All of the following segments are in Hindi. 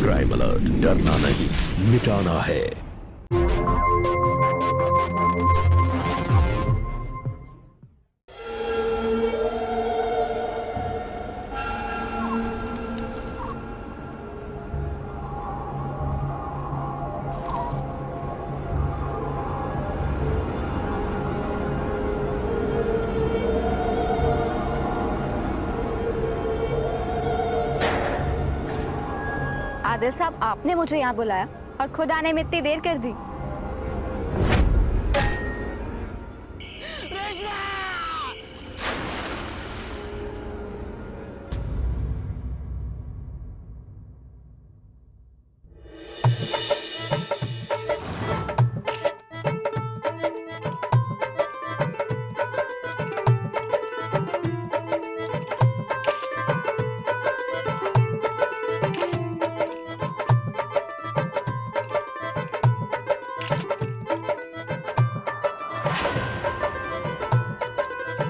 क्राइम अलर्ट, डरना नहीं मिटाना है। आदिल साहब, आपने मुझे यहाँ बुलाया और खुद आने में इतनी देर कर दी।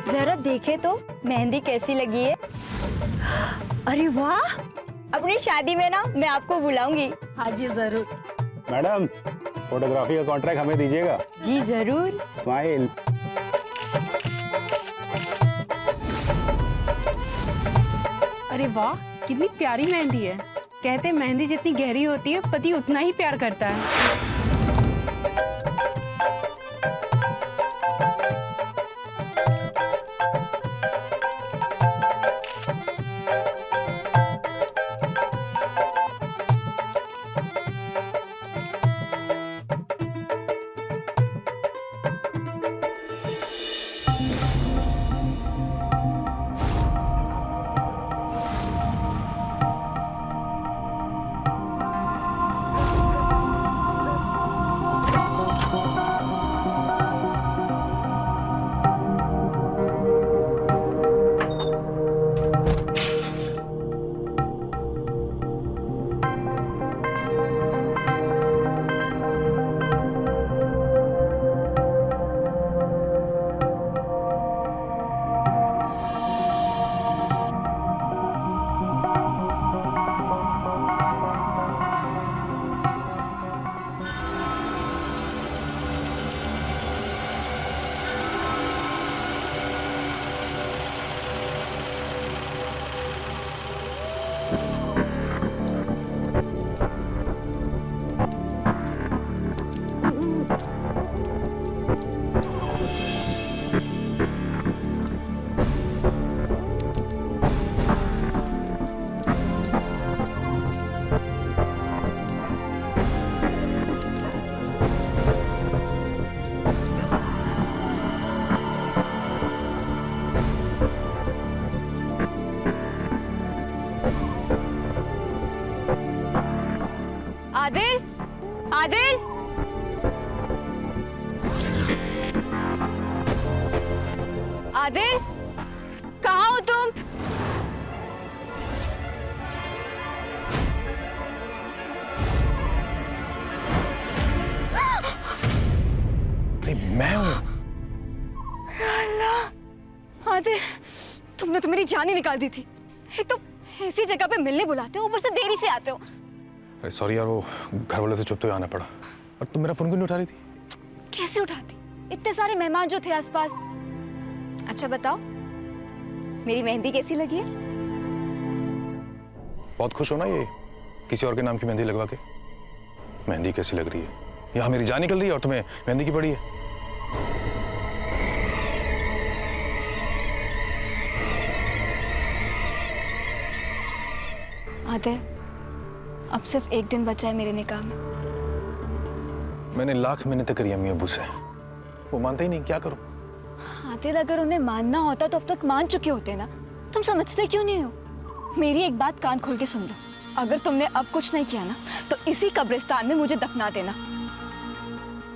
जरा देखे तो मेहंदी कैसी लगी है। अरे वाह, अपनी शादी में ना मैं आपको बुलाऊंगी। हाँ जी जरूर। मैडम, फोटोग्राफी का कॉन्ट्रैक्ट हमें दीजिएगा। जी जरूर। स्माइल। अरे वाह, कितनी प्यारी मेहंदी है। कहते हैं मेहंदी जितनी गहरी होती है पति उतना ही प्यार करता है। आदिल, आदिल, आदिल, कहाँ हो तुम? मैं हूँ। आदिल, तुमने तो मेरी जान ही निकाल दी थी। एक तो ऐसी जगह पे मिलने बुलाते हो, ऊपर से देरी से आते हो। अरे सॉरी यार, वो घर वालों से चुप तो आना पड़ा। और तुम मेरा फोन क्यों नहीं उठा रही थी? कैसे उठाती? इतने सारे मेहमान जो थे आसपास। अच्छा बताओ, मेरी मेहंदी कैसी लगी है? बहुत खुश हो ना ये किसी और के नाम की मेहंदी लगवा के? मेहंदी कैसी लग रही है? यहाँ मेरी जान निकल रही है और तुम्हें मेहंदी की पड़ी है। आदिल, अब सिर्फ एक दिन बचा है मेरे निकाह में। मैंने लाख मिन्नतें करी अम्मी अब्बू से, वो मानते ही नहीं। क्या करूं? आदिल, अगर उन्हें मानना होता तो अब तक मान चुके होते ना। तुम समझते क्यों नहीं हो? मेरी एक बात कान खोल के सुन लो। अगर तुमने अब कुछ नहीं किया ना तो इसी कब्रिस्तान में मुझे दफना देना।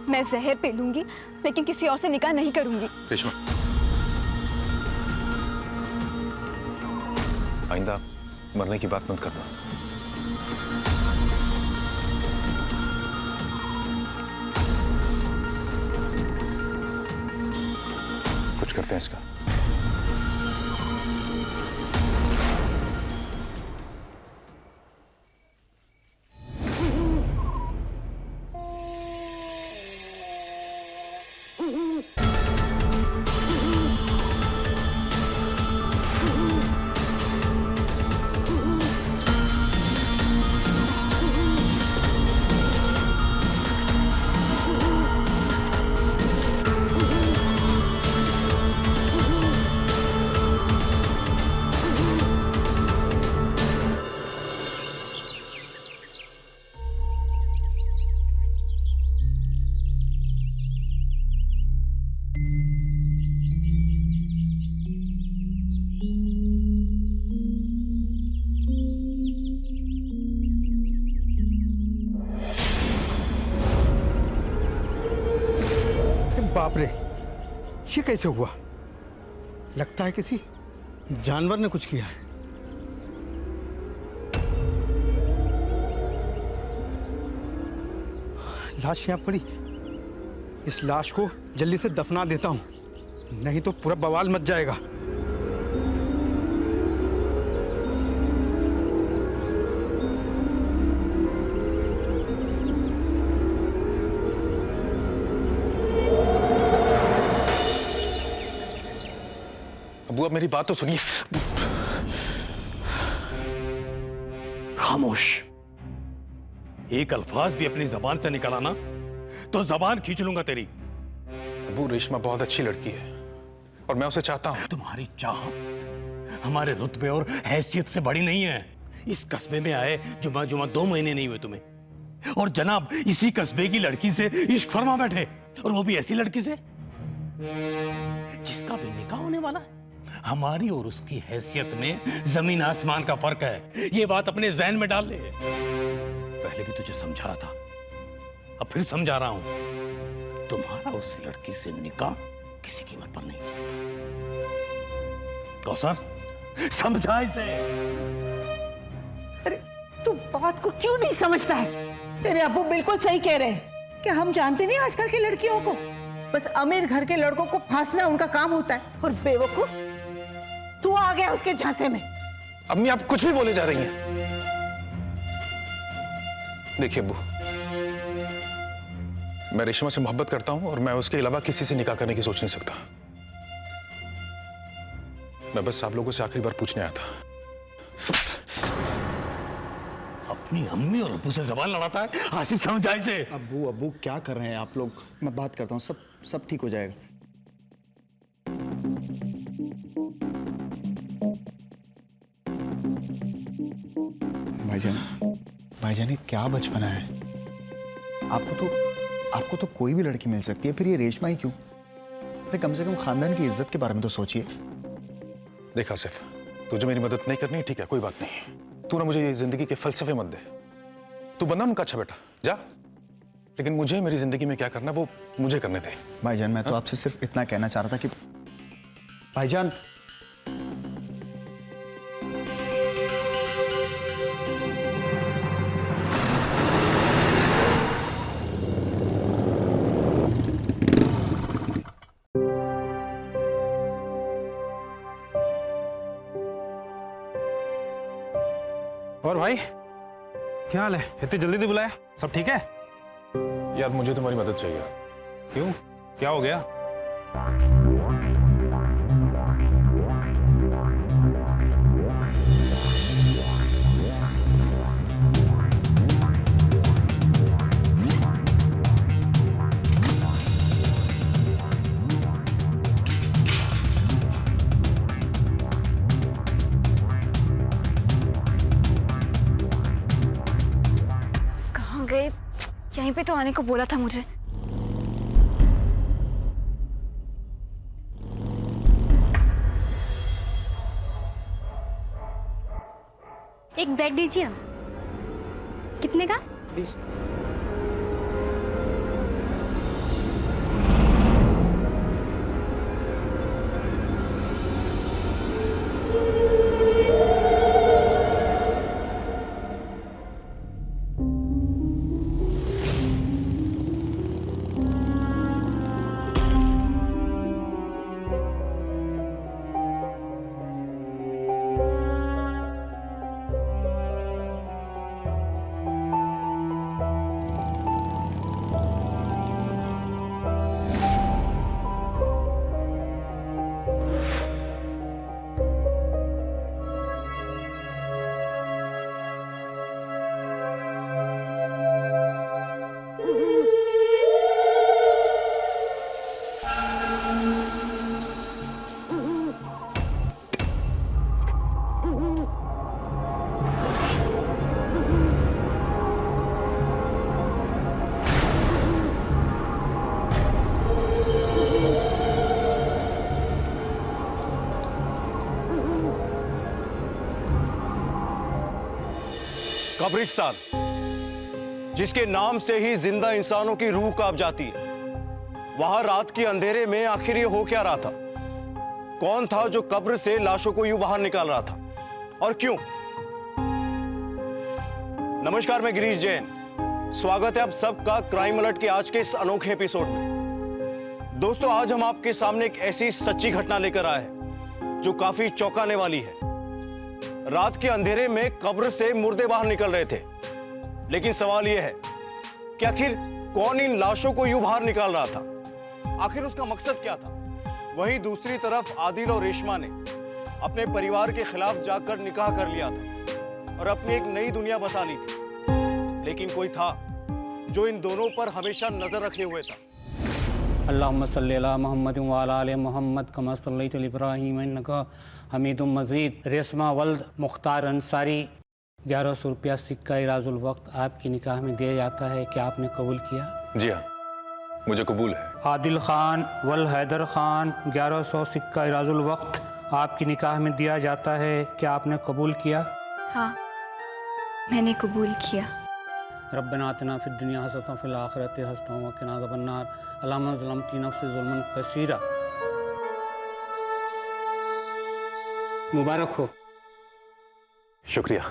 मैं जहर पी लूंगी लेकिन किसी और से निकाह नहीं करूंगी। रेशमा, आइंदा मरने की बात मत करना। कुछ करते हैं इसका। बाप रे, ये कैसे हुआ? लगता है किसी जानवर ने कुछ किया है। लाश यहाँ पड़ी, इस लाश को जल्दी से दफना देता हूँ, नहीं तो पूरा बवाल मच जाएगा। अबू अब मेरी बात तो सुनिए। खामोश। एक अल्फाज भी अपनी जबान से निकला ना तो जबान खींच लूंगा तेरी। अबू रेशमा बहुत अच्छी लड़की है और मैं उसे चाहता हूं। तुम्हारी चाहत हमारे रुतबे और हैसियत से बड़ी नहीं है। इस कस्बे में आए जुमा 2 महीने नहीं हुए तुम्हें, और जनाब इसी कस्बे की लड़की से इश्क फरमा बैठे, और वो भी ऐसी लड़की से जिसका भी निकाह होने वाला है। हमारी और उसकी हैसियत में जमीन आसमान का फर्क है, ये बात अपने जहन में डाल ले। पहले भी तुझे समझाया था, अब फिर समझा रहा हूं, तुम्हारा उस लड़की से निकाह किसी कीमत पर नहीं हो सकता। कौसर समझा इसे। अरे तू बात को क्यों नहीं समझता है? तेरे अब्बू बिल्कुल सही कह रहे हैं कि हम जानते नहीं आजकल की लड़कियों को, बस अमीर घर के लड़कों को फांसना उनका काम होता है। और बेवकूफ तू आ गया उसके झांसे में। अम्मी आप कुछ भी बोले जा रही हैं। देखिए अब्बू, मैं रेशमा से मोहब्बत करता हूं और मैं उसके अलावा किसी से निकाह करने की सोच नहीं सकता। मैं बस आप लोगों से आखिरी बार पूछने आया था। अपनी अम्मी और अब्बू से जबान लड़ाता है, आसिफ समझा इसे। अब्बू अब्बू क्या कर रहे हैं आप लोग? मैं बात करता हूँ, सब ठीक हो जाएगा। भाईजान ये क्या बचपना है? आपको तो कोई भी लड़की मिल सकती है, फिर ये रेशमा ही क्यों? फिर कम से कम खानदान की इज्जत के बारे में तो सोचिए। देख आसिफ, तुझे मेरी मदद नहीं करनी, ठीक है, कोई बात नहीं। तू ना मुझे ये जिंदगी के फलसफे मत दे। तू बनना उनका अच्छा बेटा, जा, लेकिन मुझे मेरी जिंदगी में क्या करना वो मुझे करने दे। भाईजान मैं तो आपसे सिर्फ इतना कहना चाह रहा था कि भाईजान और भाई क्या हाल है? इतनी जल्दी से बुलाया, सब ठीक है? यार मुझे तुम्हारी मदद चाहिए। क्यों, क्या हो गया? गए? यहीं पे तो आने को बोला था मुझे। एक ब्रेड दीजिए। कितने का? 20। कब्रिस्तान जिसके नाम से ही जिंदा इंसानों की रूह कांप जाती है, वहां रात के अंधेरे में आखिर ये हो क्या रहा था? कौन था जो कब्र से लाशों को यूं बाहर निकाल रहा था और क्यों? नमस्कार, मैं गिरीश जैन। स्वागत है आप सबका क्राइम अलर्ट के आज के इस अनोखे एपिसोड में। दोस्तों, आज हम आपके सामने एक ऐसी सच्ची घटना लेकर आए हैं जो काफी चौंकाने वाली है। रात के अंधेरे में कब्र से मुर्दे बाहर निकल रहे थे, लेकिन सवाल यह है कि आखिर कौन इन लाशों को यूं बाहर निकाल रहा था? आखिर उसका मकसद क्या था? वहीं दूसरी तरफ आदिल और रेशमा ने अपने परिवार के खिलाफ जाकर निकाह कर लिया था और अपनी एक नई दुनिया बसा ली थी, लेकिन कोई था जो इन दोनों पर हमेशा नजर रखे हुए था। अल्लाहुम्मा सल्ली अला मुहम्मद व अला आलि मुहम्मद कमा सल्लैता अला इब्राहीम इन्नका हमीदुम मजीद। रेशमा वल्द मुख्तार अंसारी, 1100 रुपया सिक्का इराजुल वक्त आपकी निकाह में दिया जाता है, क्या आपने कबूल किया? जी हाँ, मुझे कबूल है। आदिल खान वल हैदर खान, 1100 सिक्का इराजुल वक्त आपकी निकाह में दिया जाता है, क्या आपने कबूल किया? हाँ, मैंने कबूल किया। रब्बना आतिना फिद दुनिया हसनतन फिल आखिरति हसनतन व क़िना अज़ाबन्नार। अल्लाहुम्मा ज़लमती नफ़्सी ज़ुल्मन कसीरा। मुबारक हो। शुक्रिया।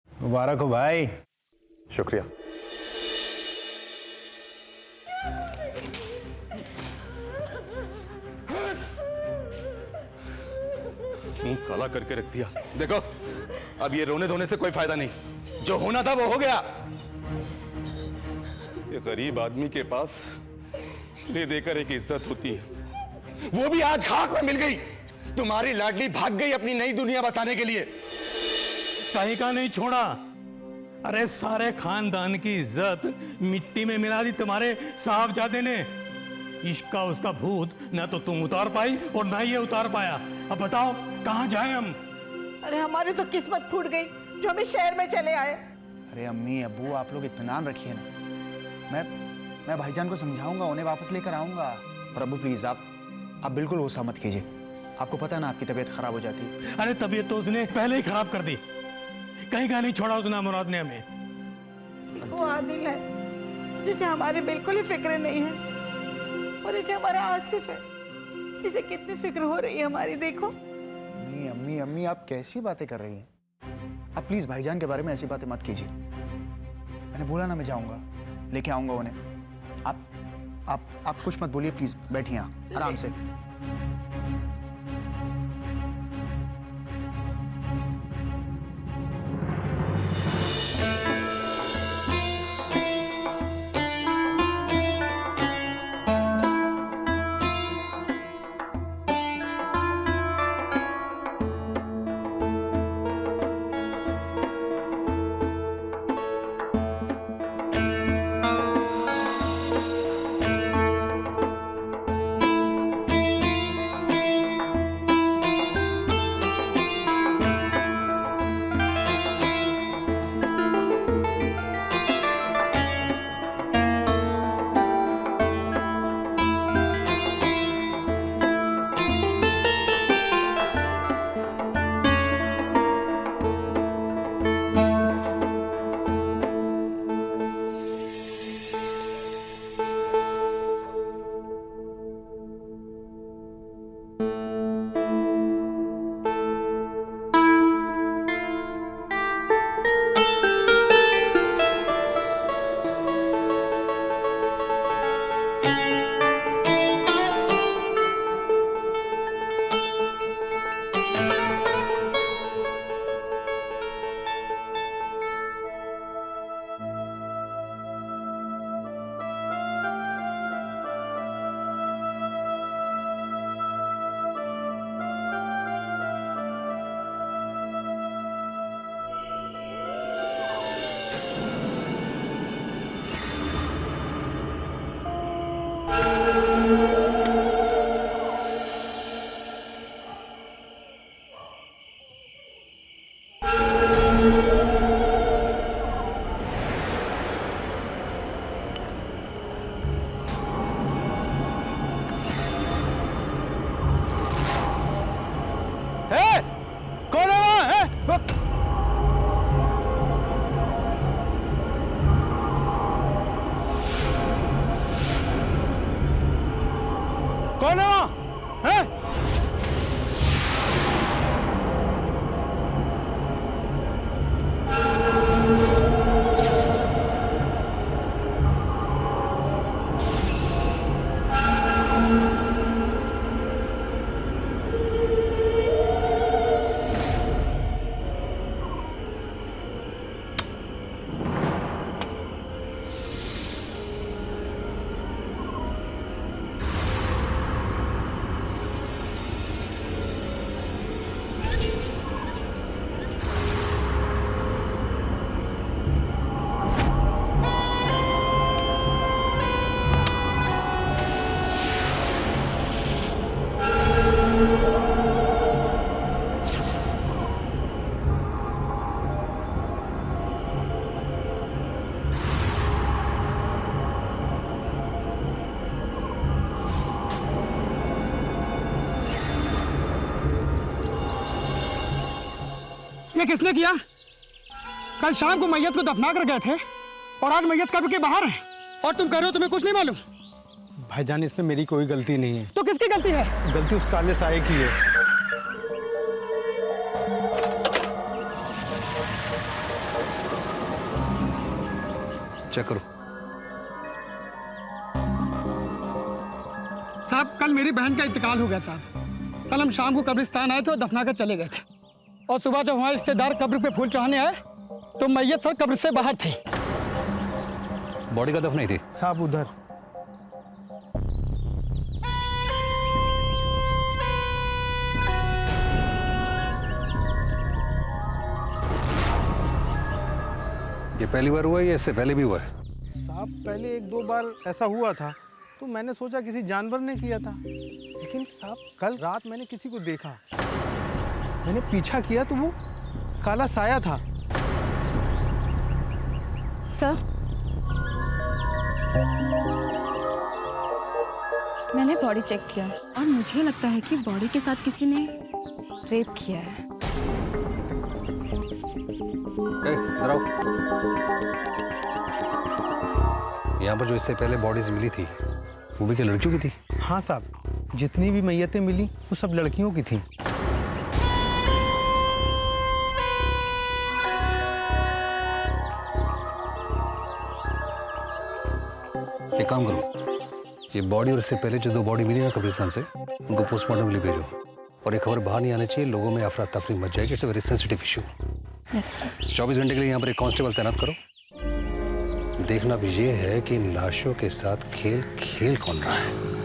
मुबारक हो भाई। शुक्रिया। मुंह काला करके रख दिया। देखो, अब ये रोने धोने से कोई फायदा नहीं। जो होना था वो हो गया। ये गरीब आदमी के पास ले देकर एक इज्जत होती है, वो भी आज खाक में मिल गई। तुम्हारी लाडली भाग गई अपनी नई दुनिया बसाने के लिए। कहीं का नहीं छोड़ा। अरे सारे खानदान की इज्जत मिट्टी में मिला दी तुम्हारे साहबजादे ने। इश्क का उसका भूत ना तो तुम उतार पाई और ना ये उतार पाया। अब बताओ कहाँ जाएं हम? अरे हमारी तो किस्मत फूट गई जो हम इस शहर में चले आए। अरे अम्मी अब्बू, आप लोग इत्मीनान रखिए ना। मैं भाईजान को समझाऊंगा, उन्हें वापस लेकर आऊंगा। और अब्बू प्लीज आप बिल्कुल गुस्सा मत कीजिए। आपको पता है ना आपकी तबीयत खराब हो जाती है। अरे तबीयत तो उसने पहले ही खराब कर दी। कहीं का नहीं छोड़ा उसने मुराद ने हमें। वो आदिल है जिसे हमारी बिल्कुल ही फिक्र नहीं है, और एक हमारा आसिफ है, इसे कितनी फिक्र हो रही है हमारी। देखो अम्मी अम्मी अम्मी, आप कैसी बातें कर रही हैं? आप प्लीज भाईजान के बारे में ऐसी बातें मत कीजिए। मैंने बोला ना मैं जाऊंगा, लेके आऊंगा उन्हें। आप कुछ मत बोलिए प्लीज, बैठिए यहाँ आराम से। ये किसने किया? कल शाम को मैयत को दफना कर गए थे और आज मैयत कब्र के बाहर है और तुम कह रहे हो तुम्हें कुछ नहीं मालूम? भाईजान, इसमें मेरी कोई गलती नहीं है। तो किसकी गलती है? गलती उस काले साये की है। चेक करो। साहब, कल मेरी बहन का इंतकाल हो गया साहब। कल हम शाम को कब्रिस्तान आए थे और दफना कर चले गए थे और सुबह जब हमारे रिश्तेदार कब्र पे फूल चढ़ाने आए तो मैयत सर कब्र से बाहर थी। बॉडी का दफन नहीं थी साहब? उधर। ये पहली बार हुआ है या इससे पहले भी हुआ है? साहब, पहले एक दो बार ऐसा हुआ था तो मैंने सोचा किसी जानवर ने किया था, लेकिन साहब कल रात मैंने किसी को देखा। मैंने पीछा किया तो वो काला साया था। सर, मैंने बॉडी चेक किया और मुझे लगता है कि बॉडी के साथ किसी ने रेप किया है। इधर आओ। यहाँ पर जो इससे पहले बॉडीज मिली थी वो भी क्या लड़कियों की थी? हाँ साहब, जितनी भी मैयतें मिली वो सब लड़कियों की थीं। एक काम करो, ये बॉडी और इससे पहले जो दो बॉडी मिली ना कब्रिस्तान से, उनको पोस्टमार्टम के लिए भेजो। और ये खबर बाहर नहीं आनी चाहिए, लोगों में अफरा तफरी मच जाएगी। It's a very sensitive issue. Yes sir. 24 घंटे के लिए यहाँ पर एक कांस्टेबल तैनात करो। देखना भी ये है कि इन लाशों के साथ खेल खेल कौन रहा है।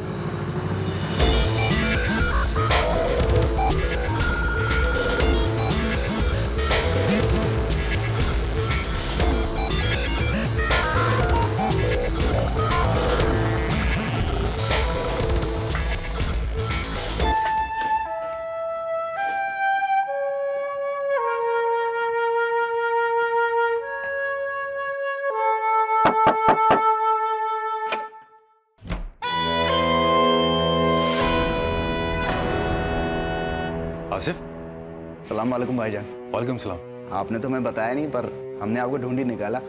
आसिफ। सलाम वालेकुम भाईजान। वालेकुम सलाम। आपने तो मैं बताया नहीं, पर हमने आपको ढूंढ ही निकाला।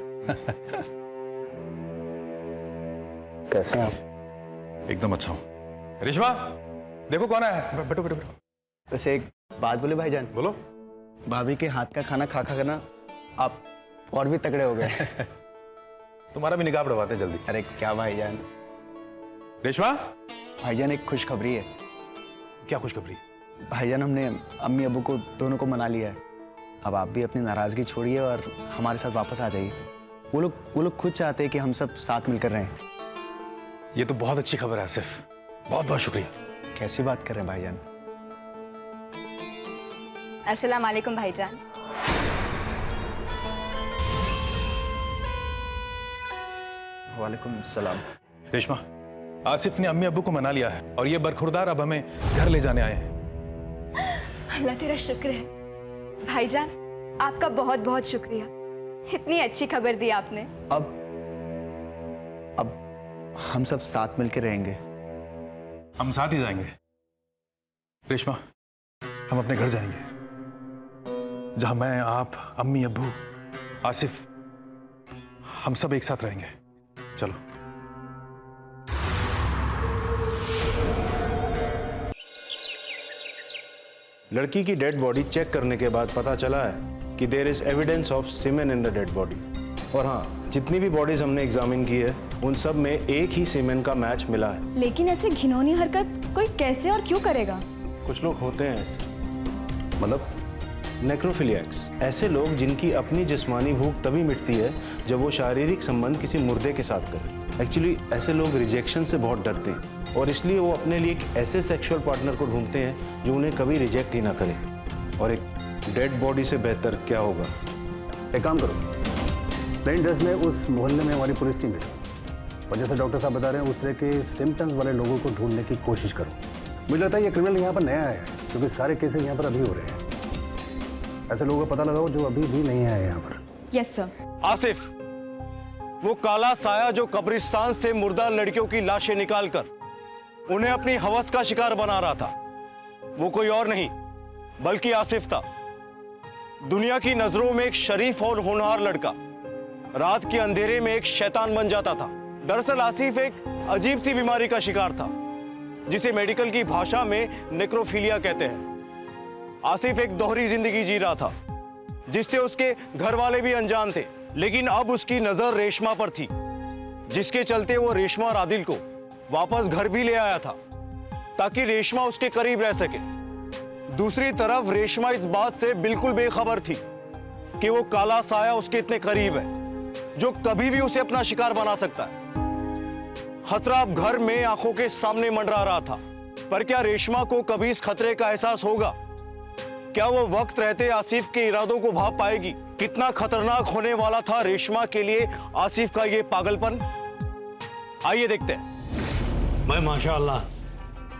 कैसे हैं आप? एकदम अच्छा हूँ। रेशमा, देखो कौन आया है। बैठो बैठो बैठो। वैसे एक बात बोले भाईजान? बोलो। भाभी के हाथ का खाना खा खा करना आप और भी तगड़े हो गए। तुम्हारा भी निकाह पड़वाते जल्दी। अरे क्या भाईजान। रेशमा। भाईजान, एक खुशखबरी है। क्या खुशखबरी? भाईजान, हमने अम्मी अबू को दोनों को मना लिया है। अब आप भी अपनी नाराजगी छोड़िए और हमारे साथ वापस आ जाइए। वो लोग खुद चाहते हैं कि हम सब साथ मिलकर रहें। ये तो बहुत अच्छी खबर है आसिफ, बहुत बहुत शुक्रिया। कैसी बात कर रहे हैं भाईजान? अस्सलाम वालेकुम भाईजान। वालेकुम सलाम। रेशमा, आसिफ ने अम्मी अब्बू को मना लिया है और ये बरखुरदार अब हमें घर ले जाने आए हैं। अल्लाह तेरा शुक्र है भाईजान, आपका बहुत बहुत शुक्रिया। इतनी अच्छी खबर दी आपने। अब हम सब साथ मिलकर रहेंगे। हम साथ ही जाएंगे रेशमा। हम अपने घर जाएंगे जहां मैं, आप, अम्मी अब्बू, आसिफ, हम सब एक साथ रहेंगे। चलो। लड़की की डेड बॉडी चेक करने के बाद पता चला है कि there is evidence of semen in the dead body. और हाँ, जितनी भी बॉडीज हमने एग्जामिन की है उन सब में एक ही सीमेन का मैच मिला है। लेकिन ऐसे घिनौनी हरकत कोई कैसे और क्यों करेगा? कुछ लोग होते हैं ऐसे, मतलब नेक्रोफिलियक्स, ऐसे लोग जिनकी अपनी जिस्मानी भूख तभी मिटती है जब वो शारीरिक संबंध किसी मुर्दे के साथ करें। एक्चुअली ऐसे लोग रिजेक्शन से बहुत डरते हैं और इसलिए वो अपने लिए एक ऐसे सेक्सुअल पार्टनर को ढूंढते हैं जो उन्हें कभी रिजेक्ट ही ना करे। और एक डेड बॉडी से बेहतर क्या होगा? एक काम करो, प्लेन ड्रेस में उस मोहल्ले में हमारी पुलिस टीम है और जैसे डॉक्टर साहब बता रहे हैं उस तरह के सिम्टम्स वाले लोगों को ढूंढने की कोशिश करो। मुझे लगता है ये क्रिमिनल यहाँ पर नया है क्योंकि सारे केसेस यहाँ पर अभी हो रहे हैं। ऐसे लोगों का पता लगाओ जो अभी भी नहीं आए यहाँ पर। Yes sir. आसिफ, वो काला साया जो कब्रिस्तान से मुर्दा लड़कियों की लाशें निकालकर उन्हें अपनी हवस का शिकार बना रहा था, वो कोई और नहीं बल्कि आसिफ था। दुनिया की नजरों में एक शरीफ और होनहार लड़का रात के अंधेरे में एक शैतान बन जाता था। दरअसल आसिफ एक अजीब सी बीमारी का शिकार था जिसे मेडिकल की भाषा में नेक्रोफीलिया कहते हैं। आसिफ एक दोहरी जिंदगी जी रहा था जिससे उसके घर वाले भी अनजान थे, लेकिन अब उसकी नजर रेशमा पर थी, जिसके चलते वो रेशमा और आदिल को वापस घर भी ले आया था ताकि रेशमा उसके करीब रह सके। दूसरी तरफ रेशमा इस बात से बिल्कुल बेखबर थी कि वो काला साया उसके इतने करीब है जो कभी भी उसे अपना शिकार बना सकता है। खतरा अब घर में आंखों के सामने मंडरा रहा था, पर क्या रेशमा को कभी इस खतरे का एहसास होगा? क्या वो वक्त रहते आसिफ के इरादों को भाप पाएगी? कितना खतरनाक होने वाला था रेशमा के लिए आसिफ का ये पागलपन? आइए देखते हैं। मैं माशाअल्लाह,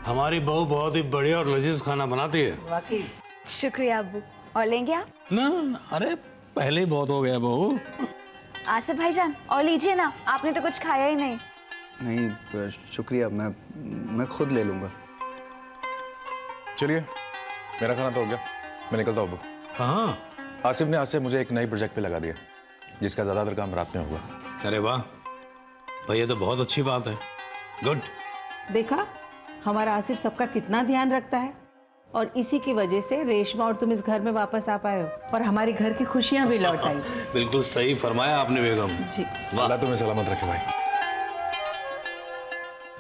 हमारी बहू बहुत ही बढ़िया और लजीज खाना बनाती है। वाकई। शुक्रिया अब्बू। और लेंगे आप? ना, अरे पहले ही बहुत हो गया बहू। आसिफ भाईजान और लीजिए ना, आपने तो कुछ खाया ही नहीं। नहीं शुक्रिया, मैं खुद ले लूँगा। चलिए, मेरा खाना तो हो गया, मैं निकलता हूँ। कहाँ? आसिफ ने आज से मुझे एक नई प्रोजेक्ट पे लगा दिया जिसका ज़्यादातर काम रात में होगा। अरे वाह भाई, ये तो बहुत अच्छी बात है। गुड। देखा हमारा आसिफ सबका कितना ध्यान रखता है, और इसी की वजह से रेशमा और तुम इस घर में वापस आ पाए हो और हमारे घर की खुशियां भी लौट आई। बिल्कुल सही फरमाया आपने बेगम जी। अल्लाह तुम्हें सलामत रखे भाई।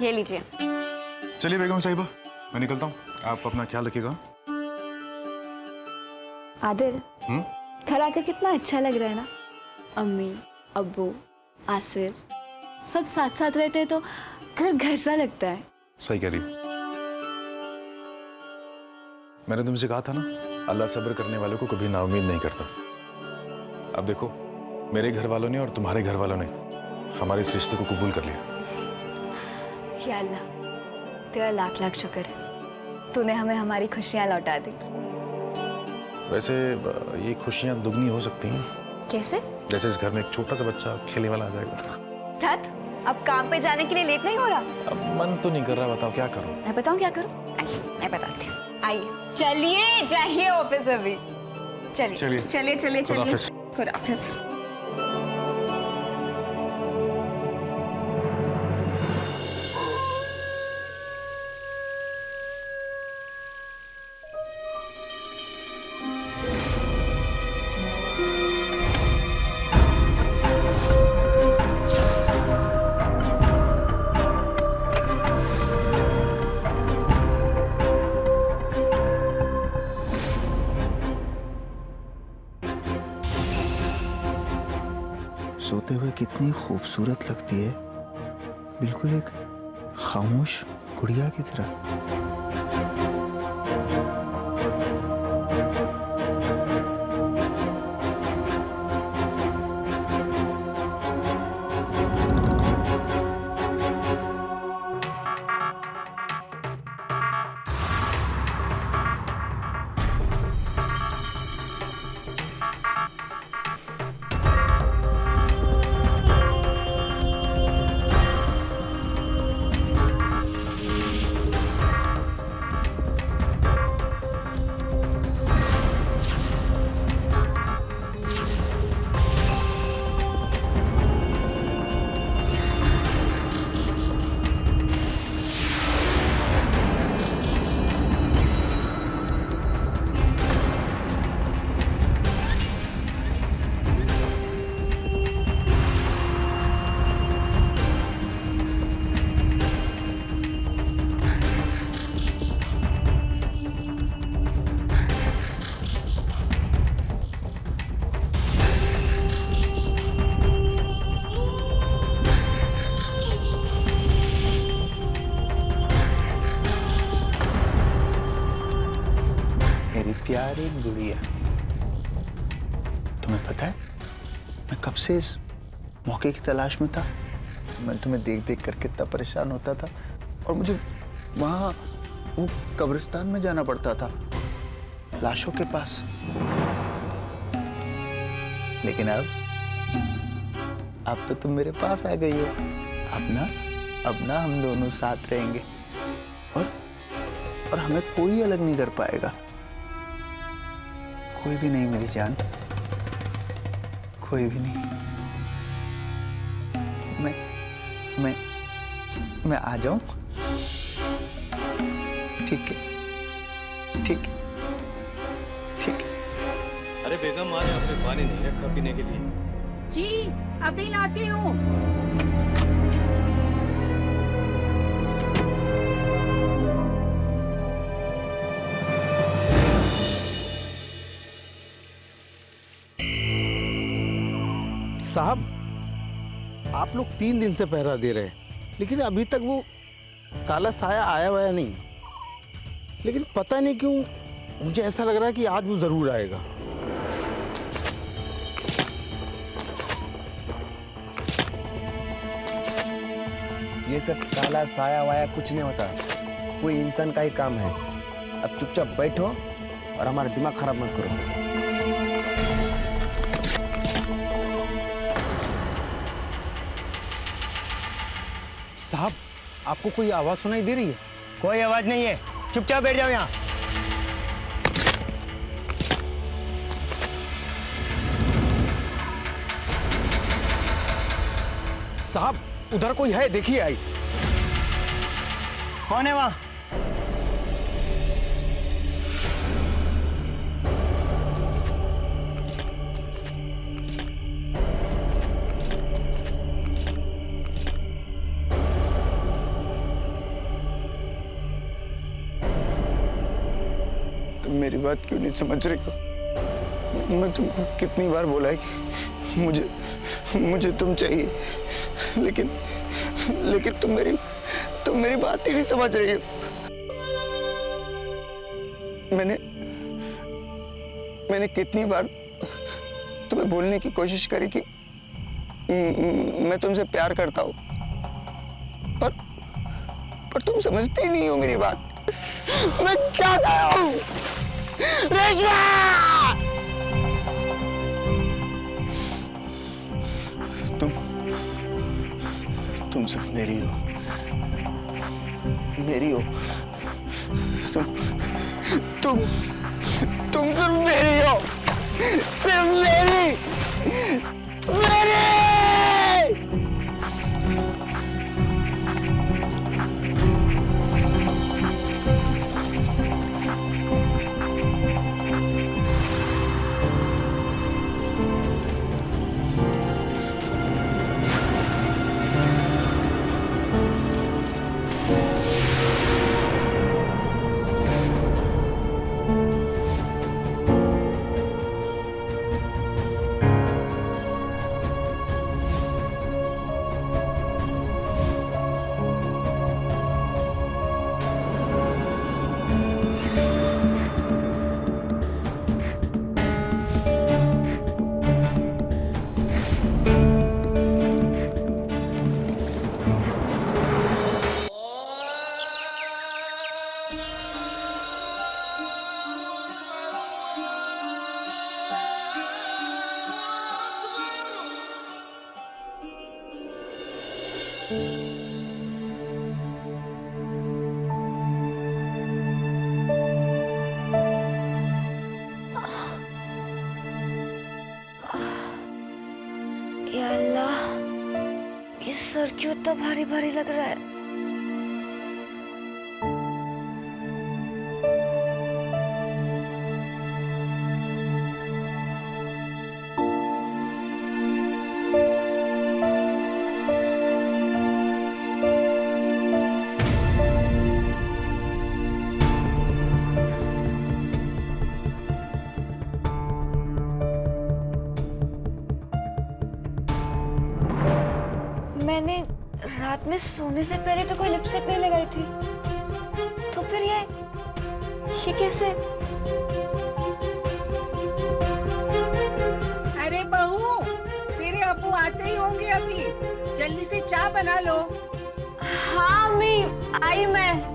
ये लीजिए। चलिए बेगम साहिबा, मैं निकलता हूँ, आप अपना ख्याल रखिएगा। आदिल, घर आकर कितना अच्छा लग रहा है ना। अम्मी, अब्बू, आसिफ सब साथ साथ रहते हैं तो घर घर सा लगता है। सही कह रही। मैंने तुमसे कहा था ना, अल्लाह सब्र करने वालों को कभी नाउम्मीद नहीं करता। अब देखो, मेरे घर वालों ने और तुम्हारे घर वालों ने हमारे इस रिश्ते को कबूल कर लिया। या अल्लाह, तेरा लाख लाख शुक्र है, तूने हमें हमारी खुशियां लौटा दी। वैसे ये खुशियां दुगनी हो सकती हैं। कैसे? जैसे इस घर में एक छोटा सा बच्चा खेलने वाला आ जाएगा। धत, अब काम पे जाने के लिए लेट नहीं हो रहा? अब मन तो नहीं कर रहा, बताओ क्या करूं? मैं बताऊं क्या करूं? आइए, मैं बताती हूँ। आइए, चलिए, जाइए ऑफिस अभी। चलिए चलिए चलिए चलिए चलिए। खुदाफिज। खुदाफिज। सोते हुए कितनी खूबसूरत लगती है, बिल्कुल एक खामोश गुड़िया की तरह। प्यारी गुड़िया, तुम्हें पता है मैं कब से इस मौके की तलाश में था। मैं तुम्हें देख देख कर कितना परेशान होता था और मुझे वहां वो कब्रिस्तान में जाना पड़ता था, लाशों के पास। लेकिन अब तो तुम मेरे पास आ गई हो। अब ना हम दोनों साथ रहेंगे और हमें कोई अलग नहीं कर पाएगा। कोई भी नहीं मेरी जान, कोई भी नहीं। मैं आ जाऊं? ठीक है, ठीक है, ठीक है। अरे बेगम, आज आपने पानी नहीं रखा पीने के लिए? जी अभी लाती हूँ। साहब, आप लोग 3 दिन से पहरा दे रहे हैं, लेकिन अभी तक वो काला साया आया हुआ नहीं। लेकिन पता नहीं क्यों मुझे ऐसा लग रहा है कि आज वो जरूर आएगा। ये सब काला साया वाया कुछ नहीं होता, कोई इंसान का ही काम है। अब चुपचाप बैठो और हमारा दिमाग खराब मत करो। साहब, आपको कोई आवाज सुनाई दे रही है? कोई आवाज नहीं है, चुपचाप बैठ जाओ यहाँ। साहब, उधर कोई है, देखिए। आई। कौन है वहां? तुम मेरी बात क्यों नहीं समझ रही हो? मैं तुमको कितनी बार बोला है कि मुझे तुम चाहिए, लेकिन तुम मेरी बात ही नहीं समझ रही हो। मैंने कितनी बार तुम्हें बोलने की कोशिश करी कि मैं तुमसे प्यार करता हूं, पर तुम समझती नहीं हो मेरी बात। मैं क्या करूं? रेशमा! तुम सिर्फ मेरी हो, तुम सिर्फ मेरी हो, सिर्फ मेरी। या अल्लाह, ये सर क्यों इतना भारी भारी लग रहा है? मैंने रात में सोने से पहले तो कोई लिपस्टिक नहीं लगाई थी, तो फिर ये कैसे? अरे बहू, तेरे अब्बू आते ही होंगे अभी, जल्दी से चाय बना लो। हाँ अम्मी, आई मैं।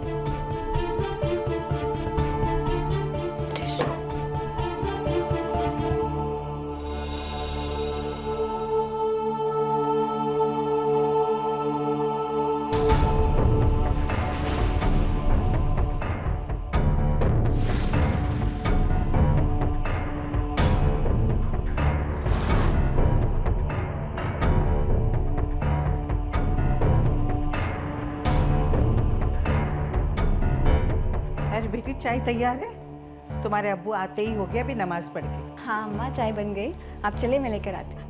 चाय तैयार है? तुम्हारे अब्बू आते ही हो गया अभी नमाज पढ़ के। हाँ अम्मा, चाय बन गई। आप चलिए, मैं लेकर आती हूँ।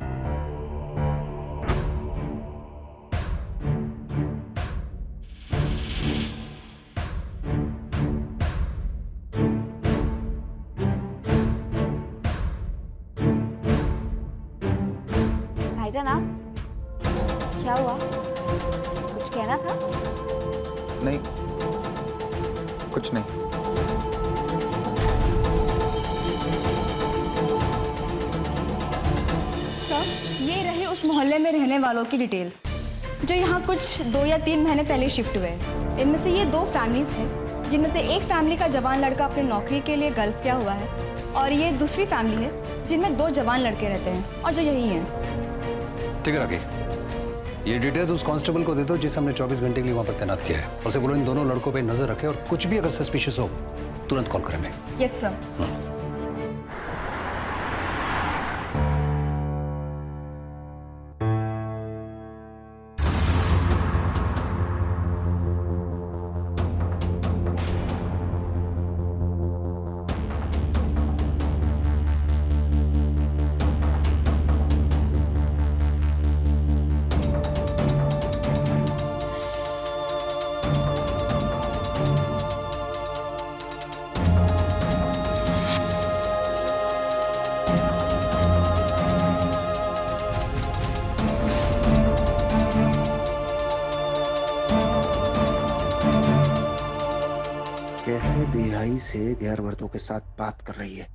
भाईजान, आप क्या हुआ? कुछ कहना था? नहीं, कुछ नहीं। सर, ये रहे उस मोहल्ले में रहने वालों की डिटेल्स जो यहाँ कुछ 2 या 3 महीने पहले शिफ्ट हुए हैं। इनमें से ये 2 फैमिलीज हैं, जिनमें से एक फैमिली का जवान लड़का अपनी नौकरी के लिए गल्फ गया हुआ है, और ये दूसरी फैमिली है जिनमें 2 जवान लड़के रहते हैं और जो यही हैं। ठीक है राखी, ये डिटेल्स उस कांस्टेबल को दे दो जिसे हमने 24 घंटे के लिए वहाँ पर तैनात किया है, और उसे बोलो इन दोनों लड़कों पे नजर रखे और कुछ भी अगर सस्पिशियस हो तुरंत कॉल करेंगे। Yes sir. कैसे बेहाई से गैर मर्दों के साथ बात कर रही है।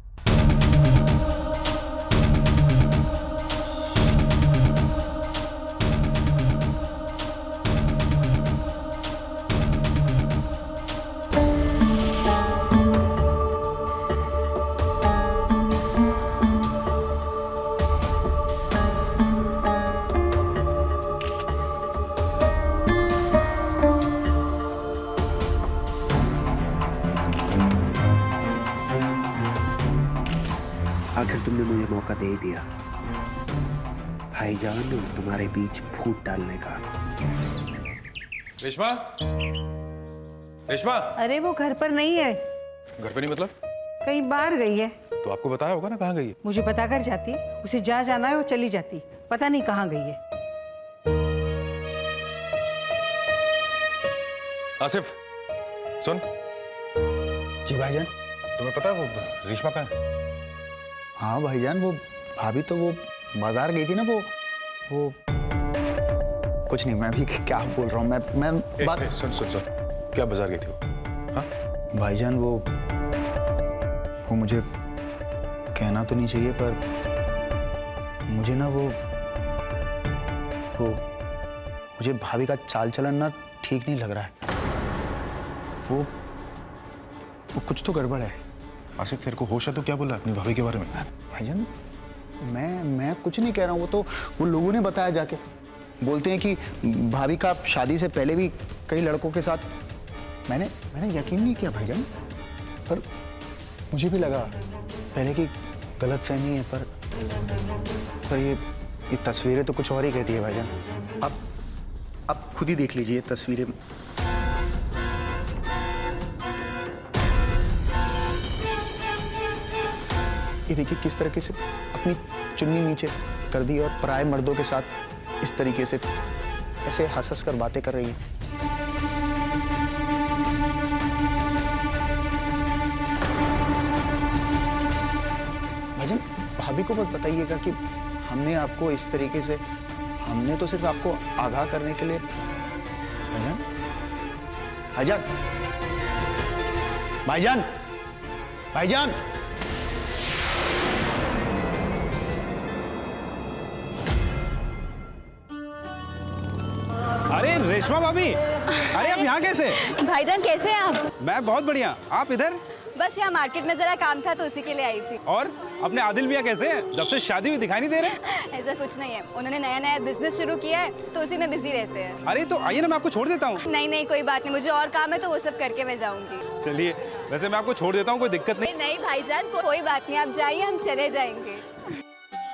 आखिर तुमने मुझे मौका दे ही दिया भाईजान और तुम्हारे बीच फूट डालने का। रेशमा, रेशमा। अरे वो घर पर नहीं है। घर पे नहीं मतलब? कहीं बाहर गई है। तो आपको बताया होगा ना कहाँ गई है? मुझे पता कर जाती, उसे जहाँ जाना है वो चली जाती, पता नहीं कहाँ गई है। आसिफ, सुन। जी भाईजान। तुम्हें पता है वो रेशमा कहाँ है? हाँ भाईजान, वो भाभी तो वो बाजार गई थी ना, वो कुछ नहीं, मैं भी क्या बोल रहा हूँ। मैं बात सुन सुन सुन, क्या बाजार गई थी वो? हाँ भाईजान, वो मुझे कहना तो नहीं चाहिए, पर मुझे ना वो मुझे भाभी का चाल चलन ना ठीक नहीं लग रहा है। वो कुछ तो गड़बड़ है। आसिफ, तेरे को होश है तो क्या बोला अपनी भाभी के बारे में? भाईजान, मैं कुछ नहीं कह रहा हूँ। वो लोगों ने बताया जाके, बोलते हैं कि भाभी का शादी से पहले भी कई लड़कों के साथ। मैंने यकीन नहीं किया भाईजान, पर मुझे भी लगा पहले की गलतफहमी है, पर ये तस्वीरें तो कुछ और ही कहती है भाईजान। आप खुद ही देख लीजिए तस्वीरें। ये देखिए किस तरीके से अपनी चुन्नी नीचे कर दी और पराये मर्दों के साथ इस तरीके से ऐसे हंस कर बातें कर रही है। भाईजान, भाभी को बस बताइएगा कि हमने आपको इस तरीके से, हमने तो सिर्फ आपको आगाह करने के लिए। भाईजान, भाईजान, भाईजान, भाईजान। अरे रेशमा भाभी, अरे आप यहाँ कैसे? भाईजान कैसे हैं आप? मैं बहुत बढ़िया, आप इधर? बस यहाँ मार्केट में जरा काम था तो उसी के लिए आई थी। और अपने आदिल भैया कैसे हैं? जब से शादी हुई दिखाई नहीं दे रहे। ऐसा कुछ नहीं है, उन्होंने नया बिजनेस शुरू किया है तो उसी में बिजी रहते हैं। अरे तो आइए ना, मैं आपको छोड़ देता हूँ। नहीं कोई बात नहीं, मुझे और काम है तो वो सब करके मैं जाऊंगी। चलिए, वैसे मैं आपको छोड़ देता हूँ, कोई दिक्कत नहीं। नहीं भाईजान, कोई बात नहीं, आप जाइए, हम चले जाएंगे।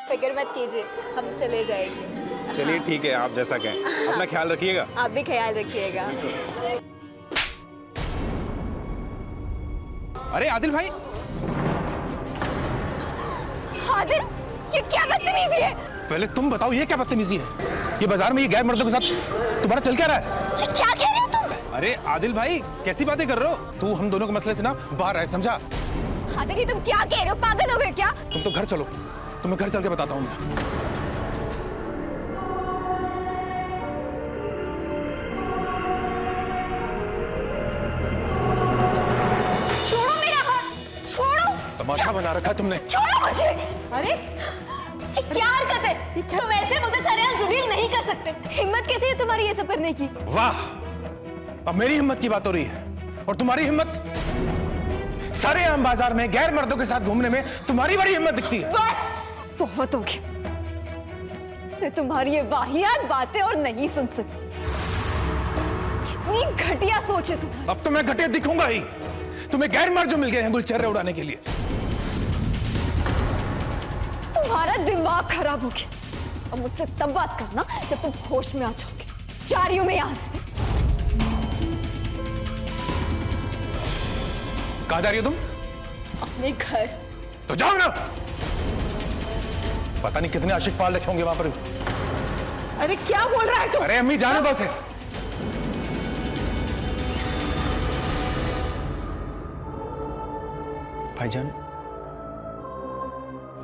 फिक्र मत कीजिए, हम चले जाएंगे। चलिए ठीक है, आप जैसा कहें। अपना ख्याल रखिएगा। आप भी ख्याल रखिएगा। अरे आदिल भाई, आदिल, ये क्या बदतमीजी है? पहले तुम बताओ ये क्या बदतमीजी है? ये बाजार में ये गैर मर्दों के साथ तुम्हारा चल क्या रहा है? ये क्या कह रहे हो तुम? अरे आदिल भाई कैसी बातें कर रहे हो? तू हम दोनों के मसले से ना बाहर आए, समझा? आदिल, ये तुम क्या कह रहे हो? पागल हो गए क्या? तुम तो घर चलो, तुम्हें घर चल के बताता हूँ मैं। छोड़ो मेरा हाथ, छोड़ो। तमाशा बना रखा है तुमने। छोड़ो मुझे। अरे ये क्या हरकत है? तुम ऐसे मुझे सरेआम जलील नहीं कर सकते। हिम्मत कैसे है तुम्हारी ये सब करने की? वाह, अब मेरी हिम्मत की बात हो रही है और तुम्हारी हिम्मत? सारे आम बाजार में गैर मर्दों के साथ घूमने में तुम्हारी बड़ी हिम्मत दिखती है। बस बहुत हो गया। मैं तुम्हारी ये वाहियात बातें और नहीं सुन सकती। इतनी घटिया सोच है तुम। अब तो मैं घटिया दिखूंगा ही। तुम्हें गैर मर्द जो मिल गए हैं गुलचर्रे उड़ाने के लिए। तुम्हारा दिमाग खराब हो गया। अब मुझसे तब बात करना जब तुम होश में आ जाओगे। जा रही हूं मैं यहां से। कहां जा रही हो तुम? अपने घर। तो जाओ ना। पता नहीं कितने आशिक पाल रखे होंगे वहां पर। अरे क्या बोल रहा है तू? अरे अम्मी जाने दो उसे। भाईजान,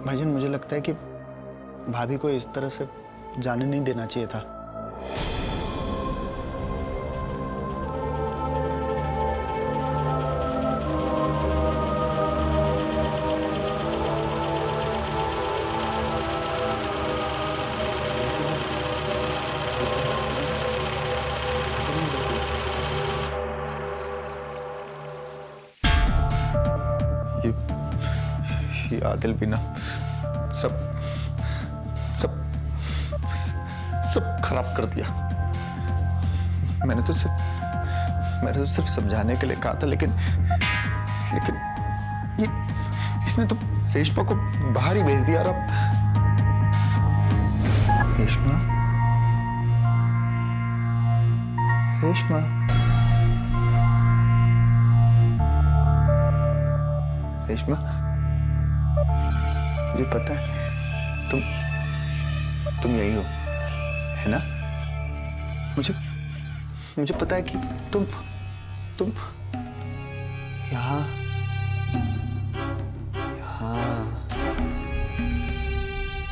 भाईजान मुझे लगता है कि भाभी को इस तरह से जाने नहीं देना चाहिए था। ये आदिल भी ना सब खराब कर दिया। मैंने तो सिर्फ समझाने के लिए कहा था, लेकिन ये इसने तो रेशमा को बाहर ही भेज दिया। और अब रेशमा रेशमा रेशमा, मुझे पता है तुम यही हो, है ना? मुझे पता है कि तुम यहाँ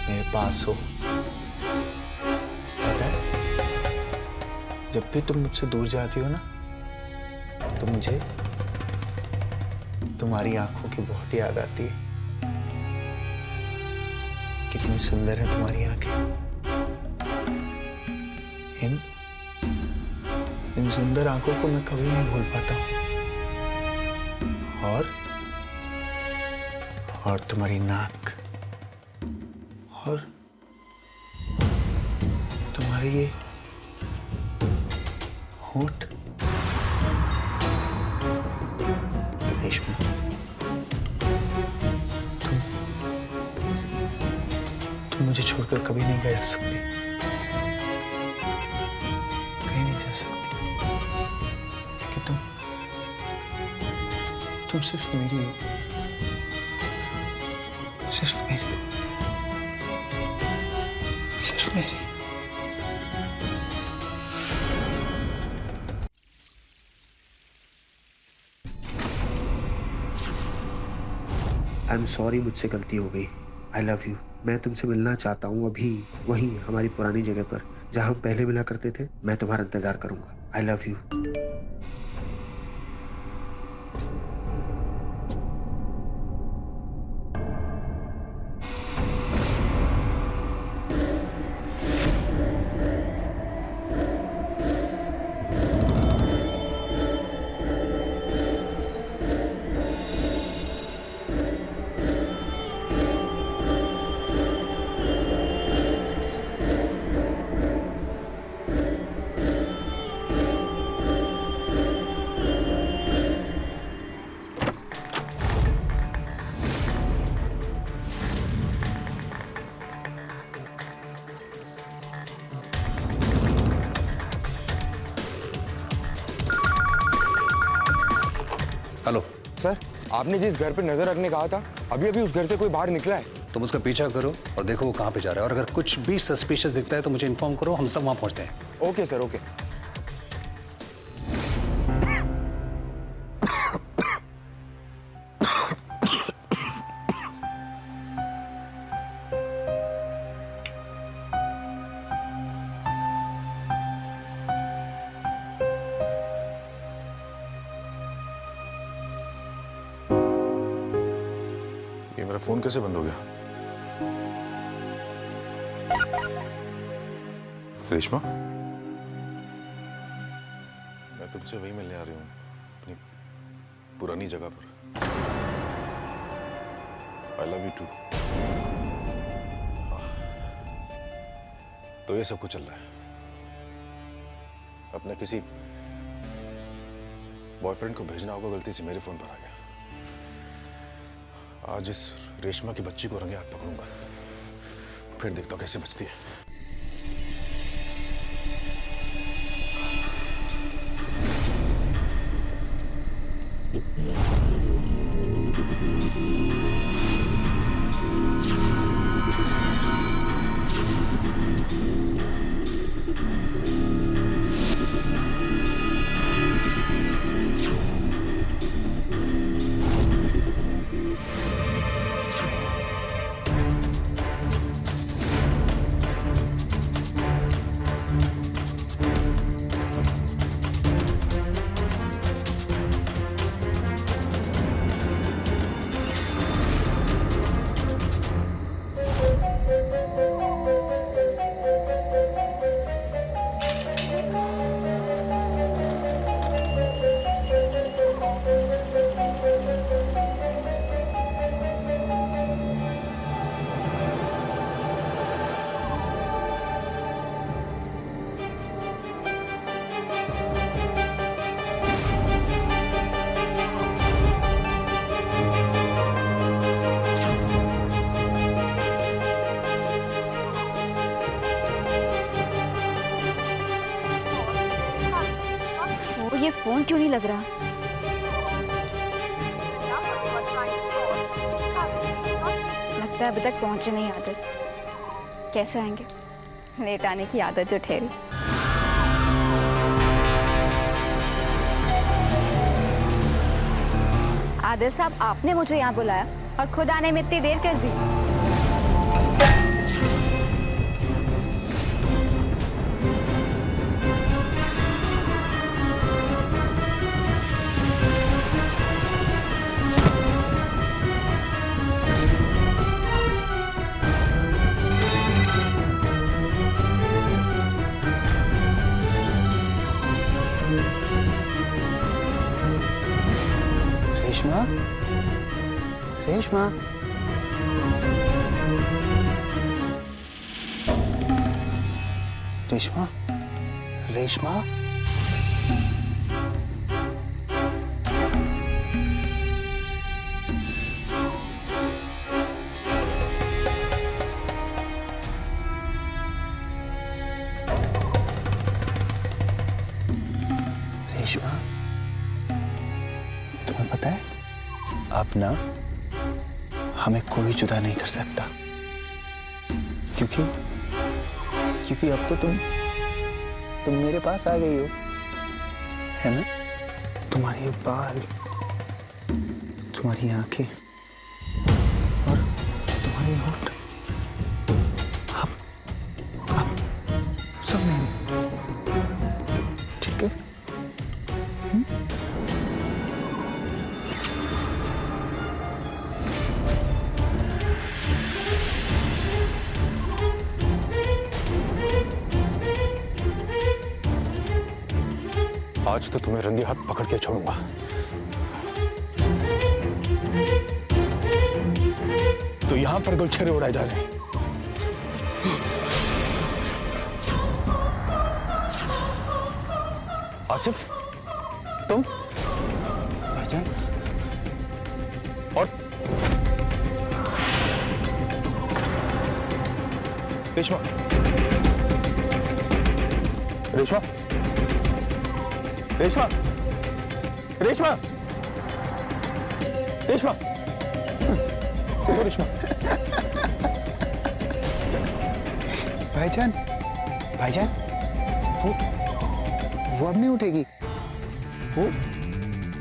मेरे पास हो। पता है, जब भी तुम मुझसे दूर जाती हो ना, तो मुझे तुम्हारी आंखों की बहुत याद आती है। कितनी सुंदर है तुम्हारी आंखें। इन सुंदर आंखों को मैं कभी नहीं भूल पाता। और तुम्हारी नाक और तुम्हारे ये होंठ। रेशमा, तुम मुझे छोड़कर कभी नहीं जा सकती, कहीं नहीं जा सकती, क्योंकि तुम सिर्फ मेरी हो, सिर्फ मेरी, सिर्फ मेरी। आई एम सॉरी, मुझसे गलती हो गई। आई लव यू। मैं तुमसे मिलना चाहता हूँ अभी, वहीं हमारी पुरानी जगह पर जहाँ हम पहले मिला करते थे। मैं तुम्हारा इंतजार करूंगा। आई लव यू। हेलो सर, आपने जिस घर पे नजर रखने कहा था, अभी अभी उस घर से कोई बाहर निकला है। तुम उसका पीछा करो और देखो वो कहाँ पे जा रहा है, और अगर कुछ भी सस्पिशियस दिखता है तो मुझे इन्फॉर्म करो, हम सब वहाँ पहुँचते हैं। Okay sir, okay. ये मेरा फोन कैसे बंद हो गया? रेशमा, मैं तुमसे वही मिलने आ रही हूँ, अपनी पुरानी जगह पर। I love you too. तो ये सब कुछ चल रहा है। अपने किसी बॉयफ्रेंड को भेजना होगा, गलती से मेरे फोन पर आ गया। आज इस रेशमा की बच्ची को रंगे हाथ पकड़ूंगा, फिर देखता हूं कैसे बचती है। ये फोन क्यों नहीं लग रहा? लगता है अभी तक पहुंचे नहीं आदत। कैसे आएंगे? लेट आने की आदत जो ठहरी। आदिल साहब, आपने मुझे यहाँ बुलाया और खुद आने में इतनी देर कर दी। रेशमा, रेशमा, रेशमा, रेशमा, रेशमा, तुम्हें पता है अब ना हमें कोई जुदा नहीं कर सकता, क्योंकि अब तो तुम मेरे पास आ गई हो, है ना? तुम्हारे बाल, तुम्हारी आंखें और तुम्हारे होठ, अब सब मैं, ठीक है? आज तो तुम्हें रंगे हाथ पकड़ के छोड़ूंगा। तो यहां पर गुलछरे उड़ाए जा रहे हैं। आसिफ, तुम? भाईजान, और रेशमा, रेशमा, रेशमा, रेशमा, रेशमा, देखो रेशमा। भाईजान, भाईजान, वो अब नहीं उठेगी।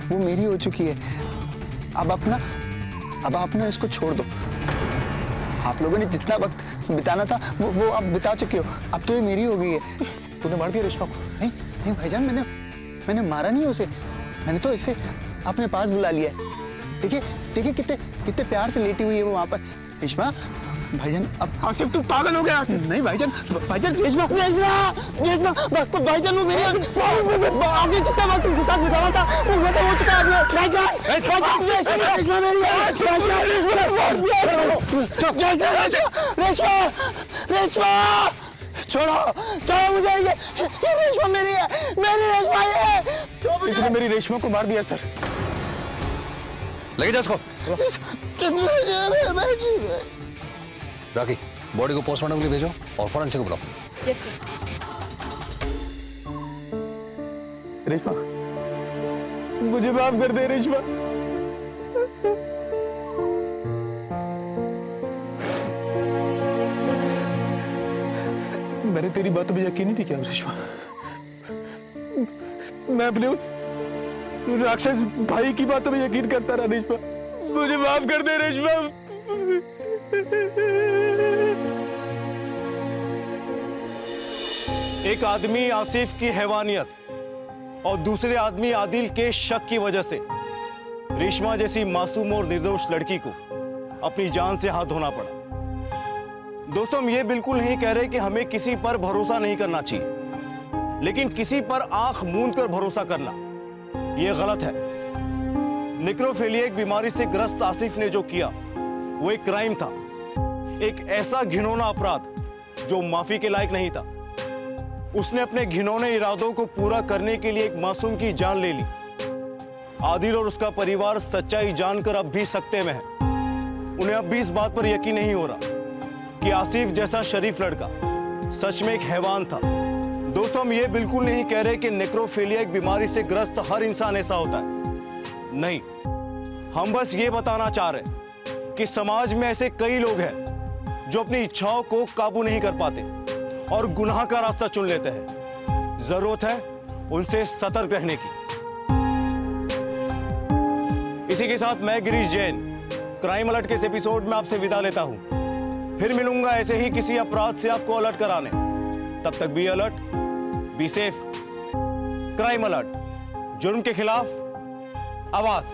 वो मेरी हो चुकी है। अब अपना इसको छोड़ दो। आप लोगों ने जितना वक्त बिताना था वो आप बिता चुके हो। अब तो ये मेरी हो गई है। तूने मार दिया रेशमा को? नहीं भाईजान, मैंने मारा नहीं उसे। मैंने तो इसे अपने पास बुला लिया है। देखिए कितने प्यार से लेटी हुई है वो वहां पर। रेशमा, भाईजान, अब आसिफ तू पागल हो गया। आसिफ नहीं भाईजान, रेशमा भाईजान, वो मेरी आपने जितना वक्त उसके साथ बिताना था वो खत्म हो चुका है। रेशमा छोड़ो मुझे। ये रेशमा मेरी है, मेरी रेशमा है। इसने मेरी रेशमा को मार दिया सर। लेके जा इसको। राखी, बॉडी को पोस्टमार्टम के लिए भेजो और फॉरेंसिक को बुलाओ। Yes sir. रेशमा, मुझे माफ कर दे रेशमा। मैंने तेरी बातों में यकीन नहीं किया रेशमा। मैं अपने उस राक्षस भाई की बातों में यकीन करता रहा रेशमा। मुझे माफ कर दे रेशमा। एक आदमी आसिफ की हैवानियत और दूसरे आदमी आदिल के शक की वजह से रेशमा जैसी मासूम और निर्दोष लड़की को अपनी जान से हाथ धोना पड़ा। दोस्तों, हम ये बिल्कुल नहीं कह रहे कि हमें किसी पर भरोसा नहीं करना चाहिए, लेकिन किसी पर आंख मूंद कर भरोसा करना यह गलत है। निक्रोफिलिया बीमारी से ग्रस्त आसिफ ने जो किया वो एक क्राइम था, एक ऐसा घिनौना अपराध जो माफी के लायक नहीं था। उसने अपने घिनौने इरादों को पूरा करने के लिए एक मासूम की जान ले ली। आदिल और उसका परिवार सच्चाई जानकर अब भी सकते में है। उन्हें अब भी इस बात पर यकीन नहीं हो रहा कि आसिफ जैसा शरीफ लड़का सच में एक हैवान था। दोस्तों, हम ये बिल्कुल नहीं कह रहे कि नेक्रोफिलिया बीमारी से ग्रस्त हर इंसान ऐसा होता है। नहीं, हम बस ये बताना चाह रहे कि समाज में ऐसे कई लोग हैं जो अपनी इच्छाओं को काबू नहीं कर पाते और गुनाह का रास्ता चुन लेते हैं। जरूरत है उनसे सतर्क रहने की। इसी के साथ मैं गिरीश जैन क्राइम अलर्ट के इस एपिसोड में आपसे विदा लेता हूं। फिर मिलूंगा ऐसे ही किसी अपराध से आपको अलर्ट कराने। तब तक be alert, be safe. Crime alert, जुर्म के खिलाफ आवाज।